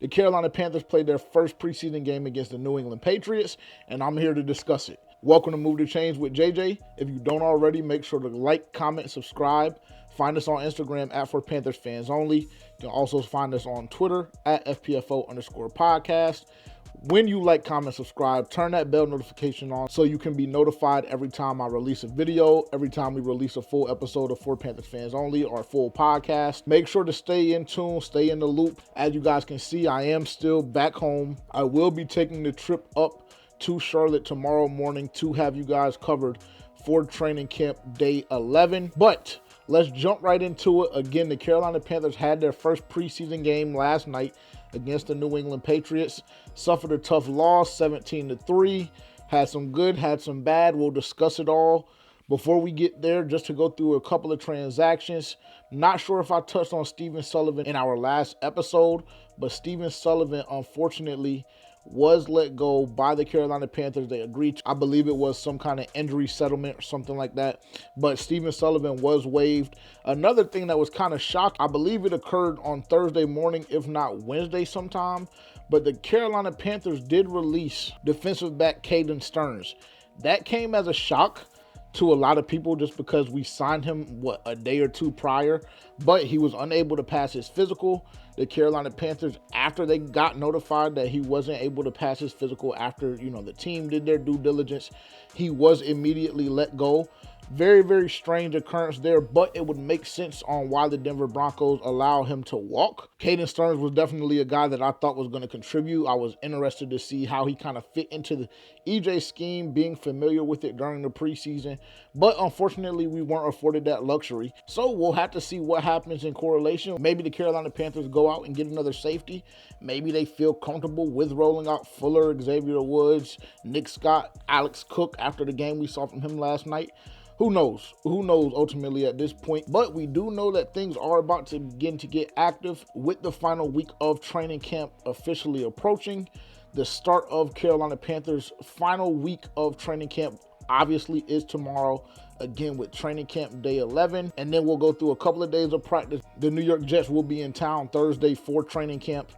The Carolina Panthers played their first preseason game against the New England Patriots, and I'm here to discuss it. Welcome to Move the Chains with JJ. If you don't already, make sure to like, comment, subscribe. Find us on Instagram at For Panthers Fans Only. You can also find us on Twitter at FPFO_podcast. When you like, comment, subscribe, turn that bell notification on so you can be notified every time I release a video, every time we release a full episode of For Panthers Fans Only or a full podcast. Make sure to stay in tune, stay in the loop. As you guys can see, I am still back home. I will be taking the trip up to Charlotte tomorrow morning to have you guys covered for training camp day 11. But let's jump right into it. Again, the Carolina Panthers had their first preseason game last night against the New England Patriots. Suffered a tough loss, 17-3. Had some good, had some bad. We'll discuss it all. Before we get there, just to go through a couple of transactions. Not sure if I touched on Stephen Sullivan in our last episode, but Stephen Sullivan, unfortunately, was let go by the Carolina Panthers. They agreed. I believe it was some kind of injury settlement or something like that. But Stephen Sullivan was waived. Another thing that was kind of shocking, I believe it occurred on Thursday morning, if not Wednesday sometime. But the Carolina Panthers did release defensive back Caden Stearns. That came as a shock to a lot of people just because we signed him, a day or two prior. But he was unable to pass his physical. The Carolina Panthers, after they got notified that he wasn't able to pass his physical after, the team did their due diligence, he was immediately let go. Very, very strange occurrence there, but it would make sense on why the Denver Broncos allow him to walk. Caden Stearns was definitely a guy that I thought was going to contribute. I was interested to see how he kind of fit into the EJ scheme, being familiar with it during the preseason. But unfortunately, we weren't afforded that luxury. So we'll have to see what happens in correlation. Maybe the Carolina Panthers go out and get another safety. Maybe they feel comfortable with rolling out Fuller, Xavier Woods, Nick Scott, Alex Cook after the game we saw from him last night. Who knows? Who knows ultimately at this point? But we do know that things are about to begin to get active with the final week of training camp officially approaching. The start of Carolina Panthers' final week of training camp obviously is tomorrow, again with training camp day 11. And then we'll go through a couple of days of practice. The New York Jets will be in town Thursday for training camp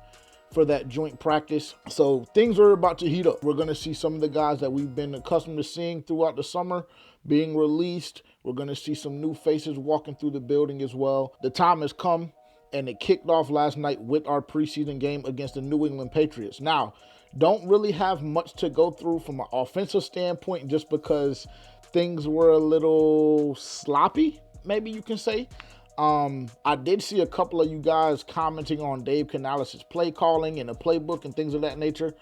for that joint practice. So things are about to heat up. We're going to see some of the guys that we've been accustomed to seeing throughout the summer being released. We're going to see some new faces walking through the building as well. The time has come, and it kicked off last night with our preseason game against the New England Patriots. Now, don't really have much to go through from an offensive standpoint just because things were a little sloppy, maybe you can say. I did see a couple of you guys commenting on Dave Canales' play calling and the playbook and things of that nature.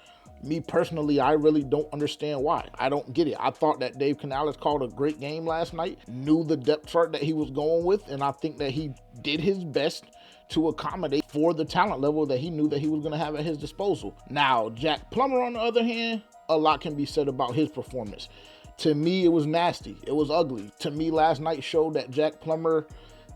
Me personally, I really don't understand why. I don't get it. I thought that Dave Canales called a great game last night, knew the depth chart that he was going with, and I think that he did his best to accommodate for the talent level that he knew that he was going to have at his disposal. Now, Jack Plummer, on the other hand, a lot can be said about his performance. To me, it was nasty. It was ugly. To me, last night showed that Jack Plummer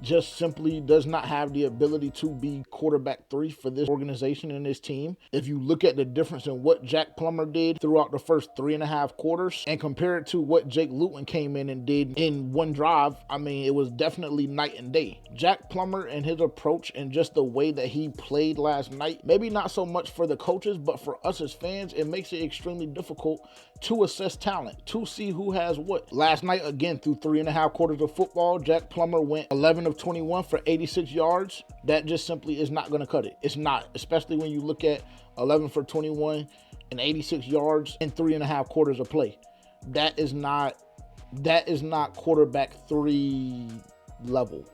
just simply does not have the ability to be quarterback 3 for this organization and this team. If you look at the difference in what Jack Plummer did throughout the first 3.5 quarters and compare it to what Jake Luton came in and did in one drive, I mean, it was definitely night and day. Jack Plummer and his approach and just the way that he played last night, maybe not so much for the coaches, but for us as fans, it makes it extremely difficult to assess talent, to see who has what. Last night, again, through 3.5 quarters of football, Jack Plummer went 11 of 21 for 86 yards. That just simply is not going to cut it. It's not, especially when you look at 11 for 21 and 86 yards in 3.5 quarters of play. That is not quarterback 3 level.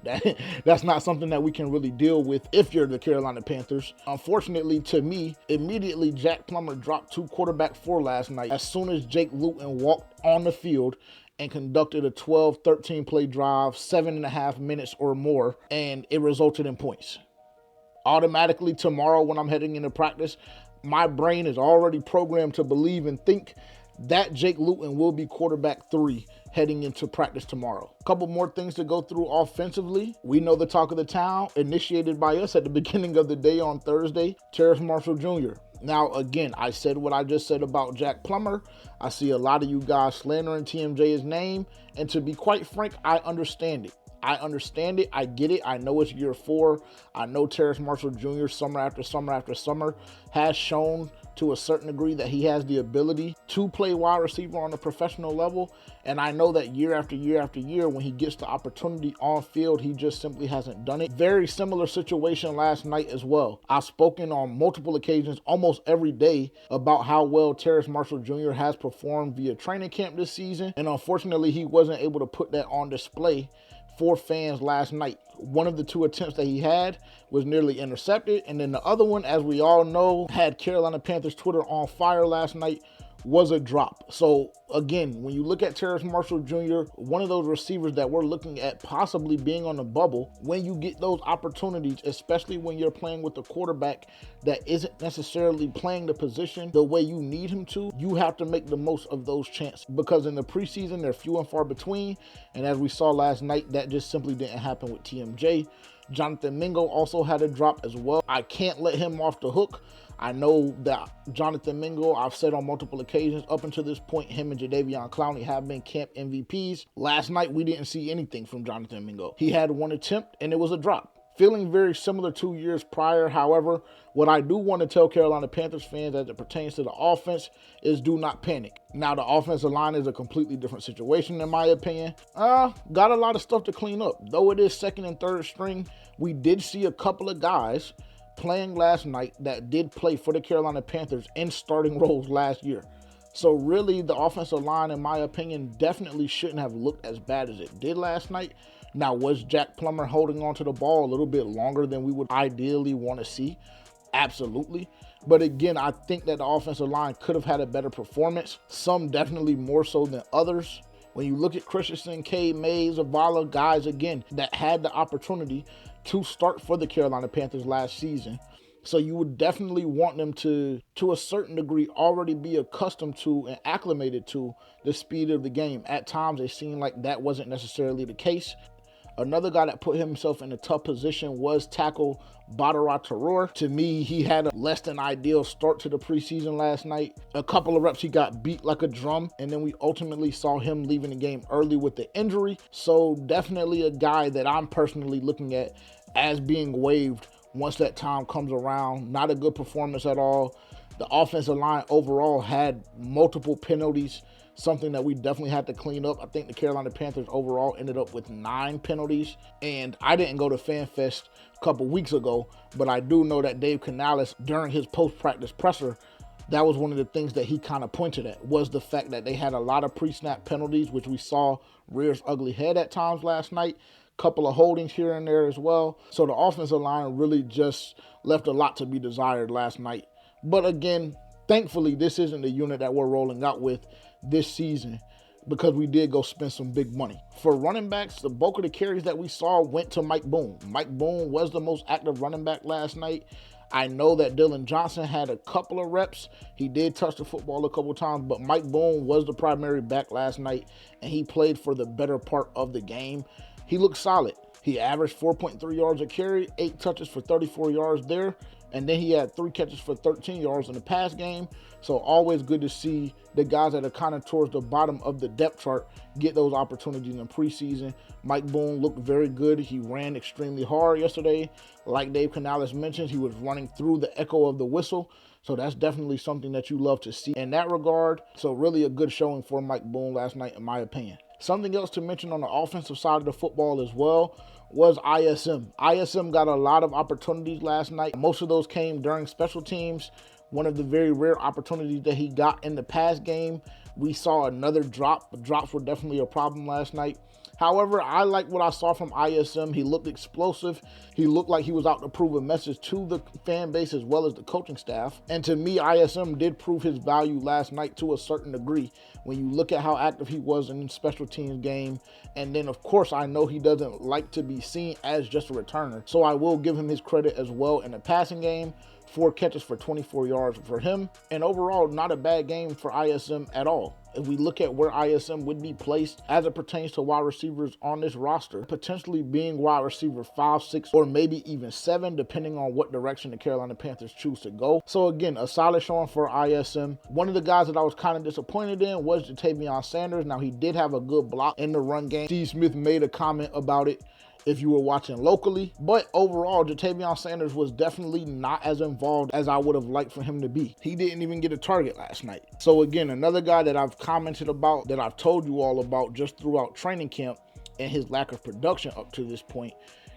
That's not something that we can really deal with if you're the Carolina Panthers. Unfortunately, to me, immediately Jack Plummer dropped to quarterback 4 last night as soon as Jake Luton walked on the field and conducted a 12-13 play drive, 7.5 minutes or more, and it resulted in points. Automatically tomorrow when I'm heading into practice, my brain is already programmed to believe and think that Jake Luton will be quarterback 3 heading into practice tomorrow. A couple more things to go through offensively. We know the talk of the town, initiated by us at the beginning of the day on Thursday, Terrace Marshall Jr. Now, again, I said what I just said about Jack Plummer. I see a lot of you guys slandering TMJ's name, and to be quite frank, I understand it. I understand it. I get it. I know it's year 4. I know Terrace Marshall Jr. summer after summer after summer has shown to a certain degree that he has the ability to play wide receiver on a professional level. And I know that year after year after year, when he gets the opportunity on field, he just simply hasn't done it. Very similar situation last night as well. I've spoken on multiple occasions, almost every day, about how well Terrace Marshall Jr. has performed via training camp this season. And unfortunately, he wasn't able to put that on display for fans last night. One of the 2 attempts that he had was nearly intercepted, and then the other one, as we all know, had Carolina Panthers Twitter on fire last night, was a drop. So again, when you look at Terrace Marshall Jr., one of those receivers that we're looking at possibly being on the bubble, when you get those opportunities, especially when you're playing with a quarterback that isn't necessarily playing the position the way you need him to, you have to make the most of those chances, because in the preseason, they're few and far between. And as we saw last night, that just simply didn't happen with TMJ. Jonathan Mingo also had a drop as well. I can't let him off the hook. I know that Jonathan Mingo, I've said on multiple occasions, up until this point, him and Jadeveon Clowney have been camp MVPs. Last night, we didn't see anything from Jonathan Mingo. He had 1 attempt, and it was a drop. Feeling very similar 2 years prior. However, what I do want to tell Carolina Panthers fans as it pertains to the offense is do not panic. Now, the offensive line is a completely different situation, in my opinion. Got a lot of stuff to clean up. Though it is second and third string, we did see a couple of guys playing last night that did play for the Carolina Panthers in starting roles last year. So really, the offensive line, in my opinion, definitely shouldn't have looked as bad as it did last night. Now, was Jack Plummer holding onto the ball a little bit longer than we would ideally want to see? Absolutely. But again, I think that the offensive line could have had a better performance. Some definitely more so than others. When you look at Christensen, Cade Mays, Zavala, guys, again, that had the opportunity to start for the Carolina Panthers last season. So you would definitely want them to a certain degree, already be accustomed to and acclimated to the speed of the game. At times, it seemed like that wasn't necessarily the case. Another guy that put himself in a tough position was tackle Badara Taror. To me, he had a less than ideal start to the preseason last night. A couple of reps, he got beat like a drum, and then we ultimately saw him leaving the game early with the injury. So definitely a guy that I'm personally looking at as being waived once that time comes around. Not a good performance at all. The offensive line overall had multiple penalties, something that we definitely had to clean up. I think the Carolina Panthers overall ended up with 9 penalties. And I didn't go to FanFest a couple weeks ago, but I do know that Dave Canales, during his post-practice presser, that was one of the things that he kind of pointed at, was the fact that they had a lot of pre-snap penalties, which we saw rear its ugly head at times last night. Couple of holdings here and there as well. So the offensive line really just left a lot to be desired last night. But again, thankfully, this isn't the unit that we're rolling out with this season, because we did go spend some big money. For running backs, the bulk of the carries that we saw went to Mike Boone. Mike Boone was the most active running back last night. I know that Dylan Johnson had a couple of reps. He did touch the football a couple times, but Mike Boone was the primary back last night, and he played for the better part of the game. He looked solid. He averaged 4.3 yards a carry, 8 touches for 34 yards there, and then he had 3 catches for 13 yards in the pass game. So always good to see the guys that are kind of towards the bottom of the depth chart get those opportunities in preseason. Mike Boone looked very good. He ran extremely hard yesterday. Like Dave Canales mentioned, he was running through the echo of the whistle. So that's definitely something that you love to see in that regard. So really a good showing for Mike Boone last night, in my opinion. Something else to mention on the offensive side of the football as well was ISM. ISM got a lot of opportunities last night. Most of those came during special teams. One of the very rare opportunities that he got in the pass game, we saw another drop. Drops were definitely a problem last night. However, I like what I saw from ISM. He looked explosive. He looked like he was out to prove a message to the fan base as well as the coaching staff. And to me, ISM did prove his value last night to a certain degree. When you look at how active he was in the special teams game. And then, of course, I know he doesn't like to be seen as just a returner. So I will give him his credit as well in the passing game. 4 catches for 24 yards for him. And overall, not a bad game for ISM at all. If we look at where ISM would be placed as it pertains to wide receivers on this roster, potentially being wide receiver 5, 6, or maybe even 7, depending on what direction the Carolina Panthers choose to go. So again, a solid showing for ISM. One of the guys that I was kind of disappointed in was Jatavion Sanders. Now, he did have a good block in the run game. Steve Smith made a comment about it if you were watching locally. But overall, Jatavion Sanders was definitely not as involved as I would have liked for him to be. He didn't even get a target last night. So again, another guy that I've commented about, that I've told you all about just throughout training camp, and his lack of production up to this point,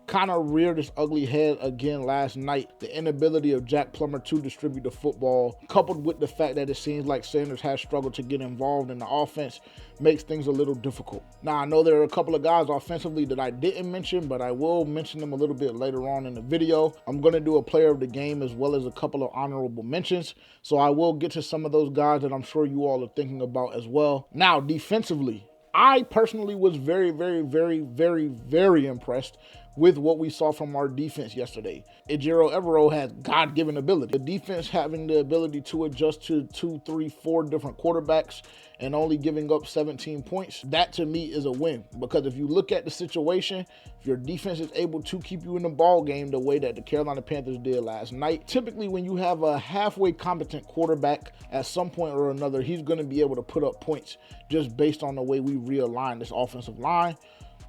kind of reared its ugly head again last night. The inability of Jack Plummer to distribute the football, coupled with the fact that it seems like Sanders has struggled to get involved in the offense, makes things a little difficult. Now, I know there are a couple of guys offensively that I didn't mention, but I will mention them a little bit later on in the video. I'm going to do a player of the game as well as a couple of honorable mentions, so I will get to some of those guys that I'm sure you all are thinking about as well. Now, defensively, I personally was very, very, very, very, very impressed with what we saw from our defense yesterday. Ejiro Evero has God-given ability. The defense having the ability to adjust to 2, 3, 4 different quarterbacks and only giving up 17 points, that to me is a win. Because if you look at the situation, if your defense is able to keep you in the ball game the way that the Carolina Panthers did last night, typically when you have a halfway competent quarterback, at some point or another, he's going to be able to put up points just based on the way we realign this offensive line.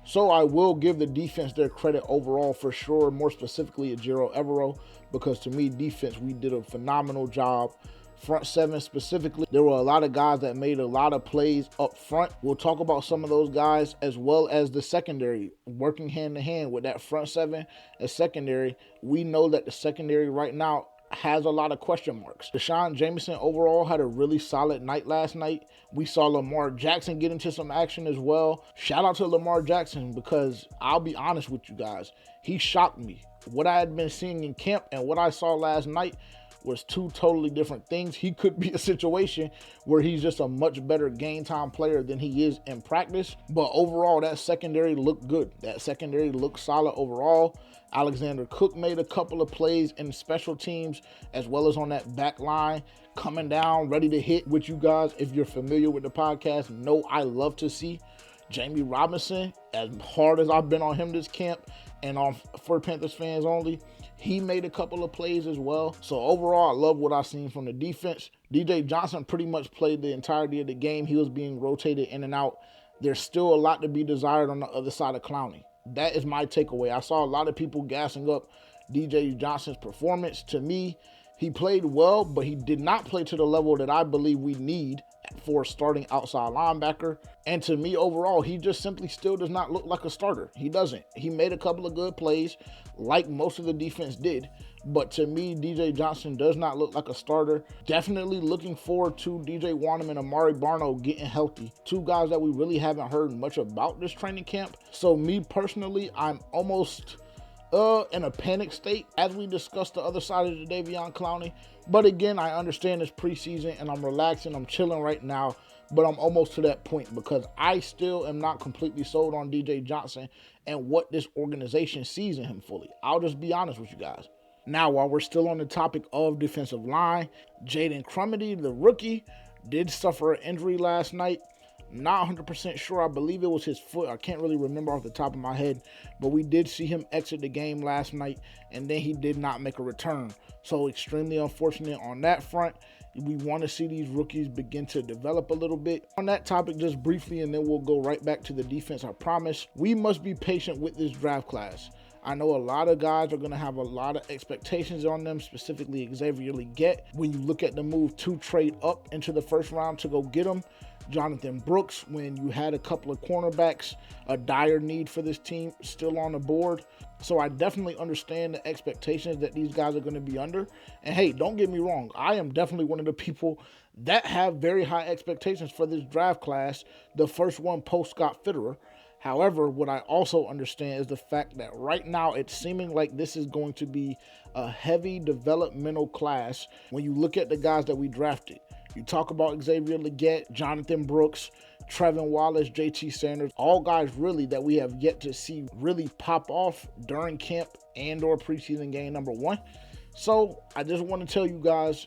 So I will give the defense their credit overall for sure, more specifically Ejiro Evero, because to me, defense, we did a phenomenal job. Front seven specifically, there were a lot of guys that made a lot of plays up front. We'll talk about some of those guys, as well as the secondary, working hand in hand with that front seven and secondary. We know that the secondary right now has a lot of question marks. Deshaun Jameson overall had a really solid night last night. We saw Lamar Jackson get into some action as well. Shout out to Lamar Jackson, because I'll be honest with you guys, he shocked me. What I had been seeing in camp and what I saw last night was two totally different things. He could be a situation where he's just a much better game time player than he is in practice. But overall, that secondary looked good. That secondary looked solid overall. Alexander Cook made a couple of plays in special teams, as well as on that back line, coming down, ready to hit, which you guys, if you're familiar with the podcast, know I love to see. Jamie Robinson, as hard as I've been on him this camp, and on for Panthers fans only, he made a couple of plays as well. So overall, I love what I've seen from the defense. DJ Johnson pretty much played the entirety of the game. He was being rotated in and out. There's still a lot to be desired on the other side of Clowney. That is my takeaway. I saw a lot of people gassing up DJ Johnson's performance. To me, he played well, but he did not play to the level that I believe we need for starting outside linebacker. And to me, overall, he just simply still does not look like a starter. He doesn't. He made a couple of good plays, like most of the defense did. But to me, DJ Johnson does not look like a starter. Definitely looking forward to DJ Wonnum and Amari Barno getting healthy. Two guys that we really haven't heard much about this training camp. So me personally, I'm almost in a panic state as we discuss the other side of the Davion Clowney. But again, I understand it's preseason and I'm relaxing, I'm chilling right now, but I'm almost to that point because I still am not completely sold on DJ Johnson and what this organization sees in him fully. I'll just be honest with you guys. Now, while we're still on the topic of defensive line, Jaden Crumedy, the rookie, did suffer an injury last night. Not 100% sure. I believe it was his foot. I can't really remember off the top of my head, but we did see him exit the game last night, and then he did not make a return. So extremely unfortunate on that front. We want to see these rookies begin to develop a little bit. On that topic, just briefly, and then we'll go right back to the defense, I promise. We must be patient with this draft class. I know a lot of guys are going to have a lot of expectations on them, specifically Xavier Legette. When you look at the move to trade up into the first round to go get him, Jonathan Brooks, when you had a couple of cornerbacks, a dire need for this team still on the board. So I definitely understand the expectations that these guys are going to be under. And hey, don't get me wrong, I am definitely one of the people that have very high expectations for this draft class, the first one post Scott Fitterer. However, what I also understand is the fact that right now it's seeming like this is going to be a heavy developmental class when you look at the guys that we drafted. You talk about Xavier Legette, Jonathan Brooks, Trevin Wallace, JT Sanders, all guys really that we have yet to see really pop off during camp and or preseason game number 1. So I just want to tell you guys,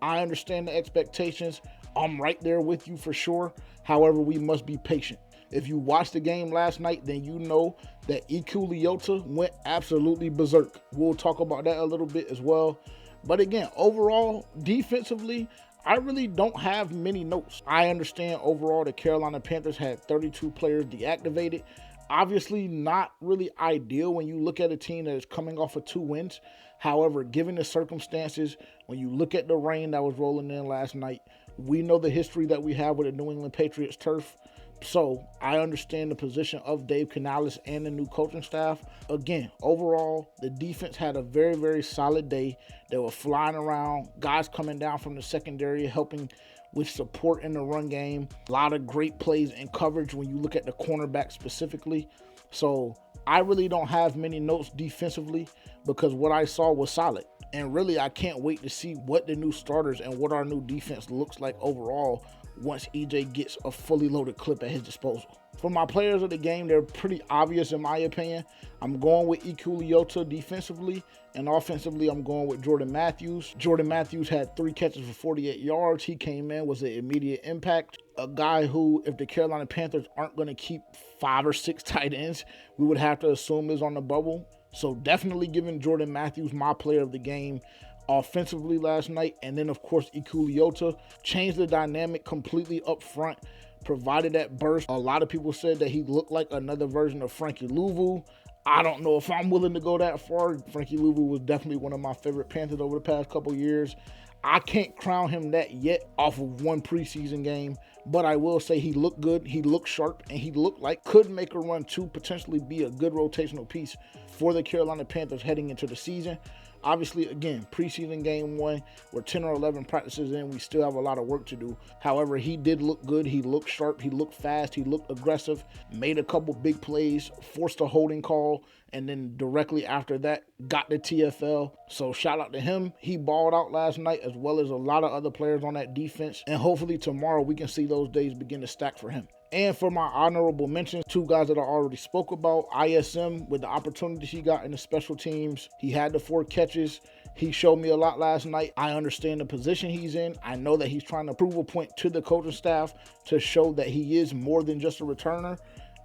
I understand the expectations. I'm right there with you for sure. However, we must be patient. If you watched the game last night, then you know that Iku Leota went absolutely berserk. We'll talk about that a little bit as well. But again, overall, defensively, I really don't have many notes. I understand overall the Carolina Panthers had 32 players deactivated. Obviously not really ideal when you look at a team that is coming off of 2 wins. However, given the circumstances, when you look at the rain that was rolling in last night, we know the history that we have with the New England Patriots turf. So I understand the position of Dave Canales and the new coaching staff. Again, overall, the defense had a very, very solid day. They were flying around, guys coming down from the secondary, helping with support in the run game. A lot of great plays and coverage when you look at the cornerback specifically. So I really don't have many notes defensively because what I saw was solid. And really, I can't wait to see what the new starters and what our new defense looks like overall once EJ gets a fully loaded clip at his disposal. For my players of the game, they're pretty obvious in my opinion. I'm going with Iku Leota defensively, and offensively, I'm going with Jordan Matthews. Jordan Matthews had 3 catches for 48 yards. He came in, was an immediate impact. A guy who, if the Carolina Panthers aren't going to keep 5 or 6 tight ends, we would have to assume is on the bubble. So definitely giving Jordan Matthews my player of the game offensively last night. And then, of course, Iku Leota changed the dynamic completely up front, provided that burst. A lot of people said that he looked like another version of Frankie Louvu. I don't know if I'm willing to go that far. Frankie Louvu was definitely one of my favorite Panthers over the past couple years. I can't crown him that yet off of 1 preseason game, but I will say he looked good, he looked sharp, and he looked like could make a run to potentially be a good rotational piece for the Carolina Panthers heading into the season. Obviously, again, preseason game 1, we're 10 or 11 practices in. We still have a lot of work to do. However, he did look good. He looked sharp. He looked fast. He looked aggressive, made a couple big plays, forced a holding call, and then directly after that, got the TFL. So shout out to him. He balled out last night as well as a lot of other players on that defense. And hopefully tomorrow we can see those days begin to stack for him. And for my honorable mentions, 2 guys that I already spoke about. ISM, with the opportunities he got in the special teams. He had the 4 catches. He showed me a lot last night. I understand the position he's in. I know that he's trying to prove a point to the coaching staff to show that he is more than just a returner.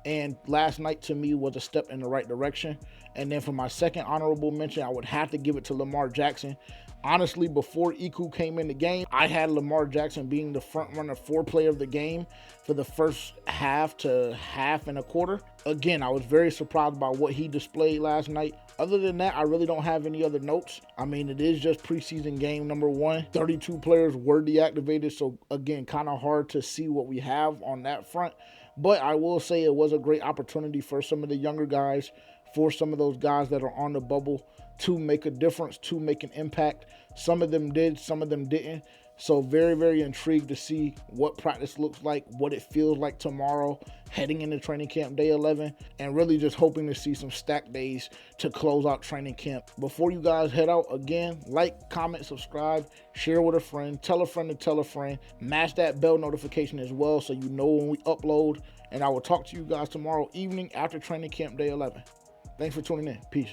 And last night to me was a step in the right direction. And then for my second honorable mention, I would have to give it to Lamar Jackson. Honestly, before Iku came in the game, I had Lamar Jackson being the front runner for player of the game for the first half to half and a quarter. Again, I was very surprised by what he displayed last night. Other than that, I really don't have any other notes. I mean, it is just preseason game number 1. 32 players were deactivated, so again, kind of hard to see what we have on that front. But I will say it was a great opportunity for some of the younger guys, for some of those guys that are on the bubble to make a difference, to make an impact. Some of them did, some of them didn't. So very, very intrigued to see what practice looks like, what it feels like tomorrow, heading into training camp day 11, and really just hoping to see some stack days to close out training camp. Before you guys head out, again, like, comment, subscribe, share with a friend, tell a friend to tell a friend, mash that bell notification as well so you know when we upload, and I will talk to you guys tomorrow evening after training camp day 11. Thanks for tuning in. Peace.